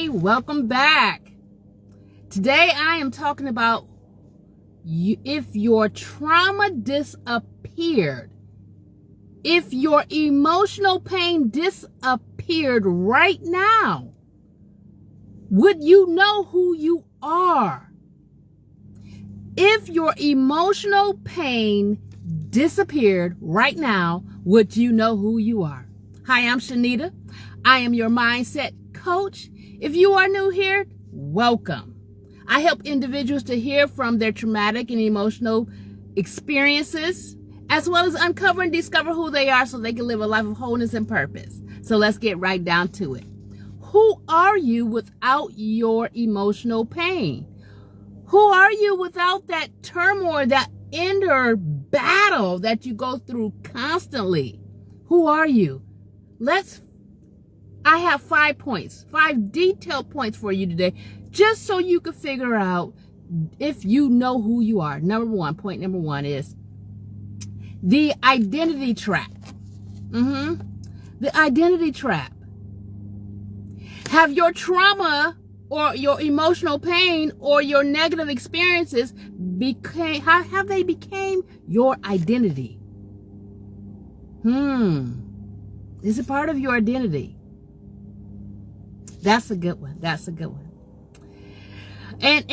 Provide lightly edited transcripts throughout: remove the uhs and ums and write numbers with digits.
everybody. Welcome back. Today I am talking about if your trauma disappeared, if your emotional pain disappeared right now, would you know who you are? If your emotional pain disappeared right now, would you know who you are? Hi, I'm Shanita. I am your mindset coach. If you are new here, welcome. I help individuals to hear from their traumatic and emotional experiences, as well as uncover and discover who they are so they can live a life of wholeness and purpose. So let's get right down to it. Who are you without your emotional pain? Who are you without that turmoil, that inner battle that you go through constantly? Who are you? I have 5 points, 5 detailed points for you today, just so you can figure out if you know who you are. Point number one is the identity trap. The identity trap. Have your trauma or your emotional pain or your negative experiences have they became your identity? Is it part of your identity? That's a good one. That's a good one. And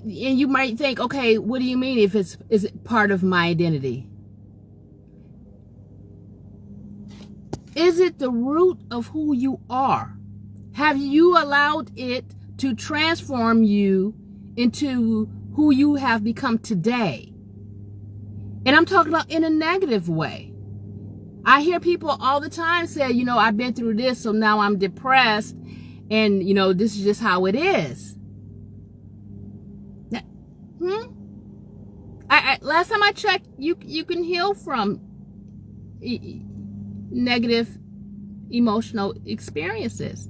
you might think, okay, what do you mean is it part of my identity? Is it the root of who you are? Have you allowed it to transform you into who you have become today? And I'm talking about in a negative way. I hear people all the time say, I've been through this, so now I'm depressed. And, this is just how it is. Last time I checked, you can heal from negative emotional experiences.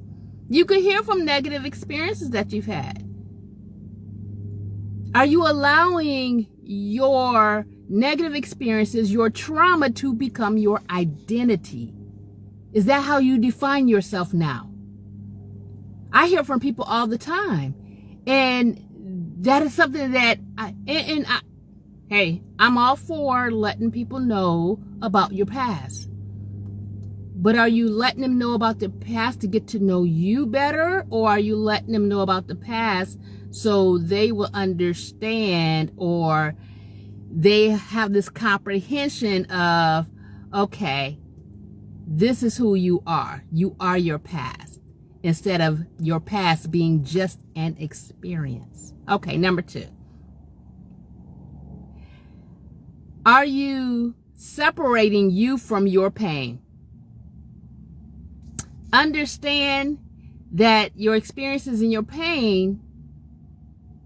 You can heal from negative experiences that you've had. Are you allowing your negative experiences, your trauma, to become your identity? Is that how you define yourself now? I hear from people all the time, and that is something that I'm all for letting people know about your past. But are you letting them know about the past to get to know you better, or are you letting them know about the past so they will understand, or they have this comprehension of, okay, this is who you are. You are your past, instead of your past being just an experience. Okay, number 2. Are you separating you from your pain? Understand that your experiences and your pain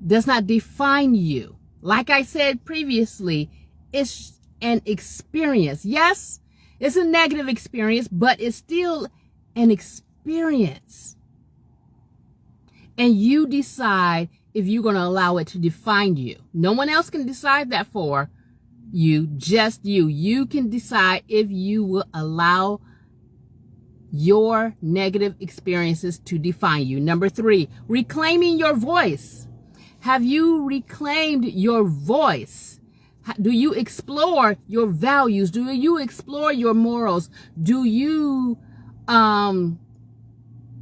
does not define you. Like I said previously, it's an experience. Yes, it's a negative experience, but it's still an experience. And you decide if you're going to allow it to define you. No one else can decide that for you, just you. You can decide if you will allow your negative experiences to define you. Number 3, reclaiming your voice. Have you reclaimed your voice? Do you explore your values? Do you explore your morals? Do you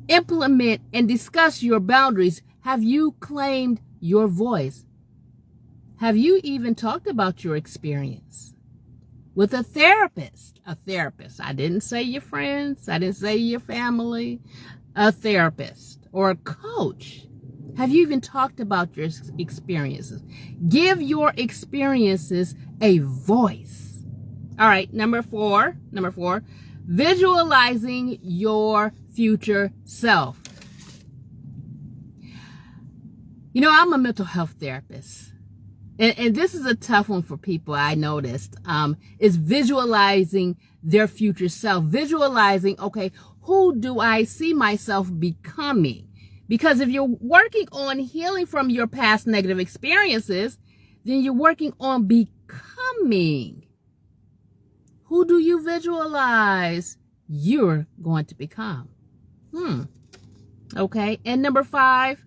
implement and discuss your boundaries? Have you claimed your voice? Have you even talked about your experience with a therapist? A therapist. I didn't say your friends. I didn't say your family. A therapist or a coach. Have you even talked about your experiences? Give your experiences a voice. All right, number four, visualizing your future self. I'm a mental health therapist. And this is a tough one for people, I noticed, is visualizing their future self. Visualizing, okay, who do I see myself becoming? Because if you're working on healing from your past negative experiences, then you're working on becoming. Who do you visualize you're going to become? Okay. And number 5,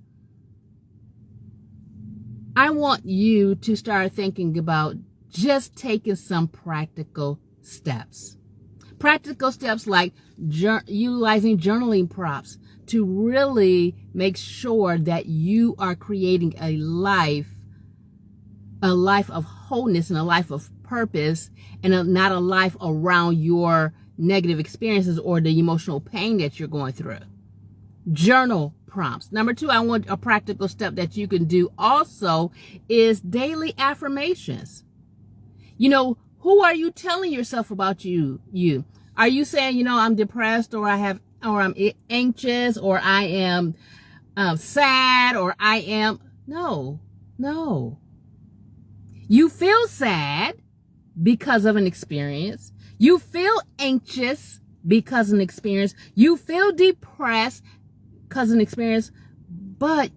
I want you to start thinking about just taking some practical steps. Practical steps like utilizing journaling prompts to really make sure that you are creating a life of wholeness and a life of purpose, and not a life around your negative experiences or the emotional pain that you're going through. Journal prompts. Number 2, I want a practical step that you can do also is daily affirmations. You know, who are you telling yourself about you? Are you saying, you know, I'm depressed, or I'm anxious, or I am sad, or I am... No. You feel sad because of an experience. You feel anxious because of an experience. You feel depressed because of an experience. But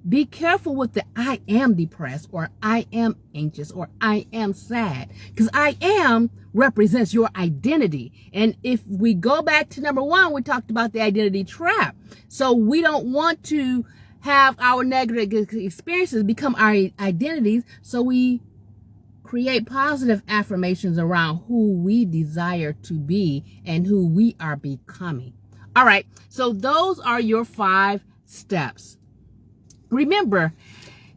be careful with the I am depressed, or I am anxious, or I am sad. Because I am represents your identity. And if we go back to number 1, we talked about the identity trap. So we don't want to have our negative experiences become our identities. So we create positive affirmations around who we desire to be and who we are becoming. All right. So those are your 5 steps. Remember,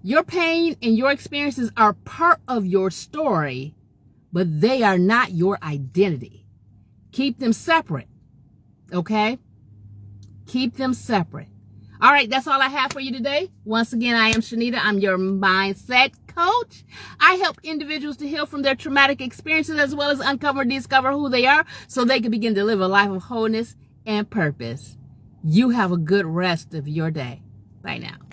your pain and your experiences are part of your story, but they are not your identity. Keep them separate. Okay? Keep them separate. All right, that's all I have for you today. Once again, I am Shanita. I'm your mindset coach. I help individuals to heal from their traumatic experiences, as well as uncover and discover who they are so they can begin to live a life of wholeness and purpose. You have a good rest of your day. Bye now.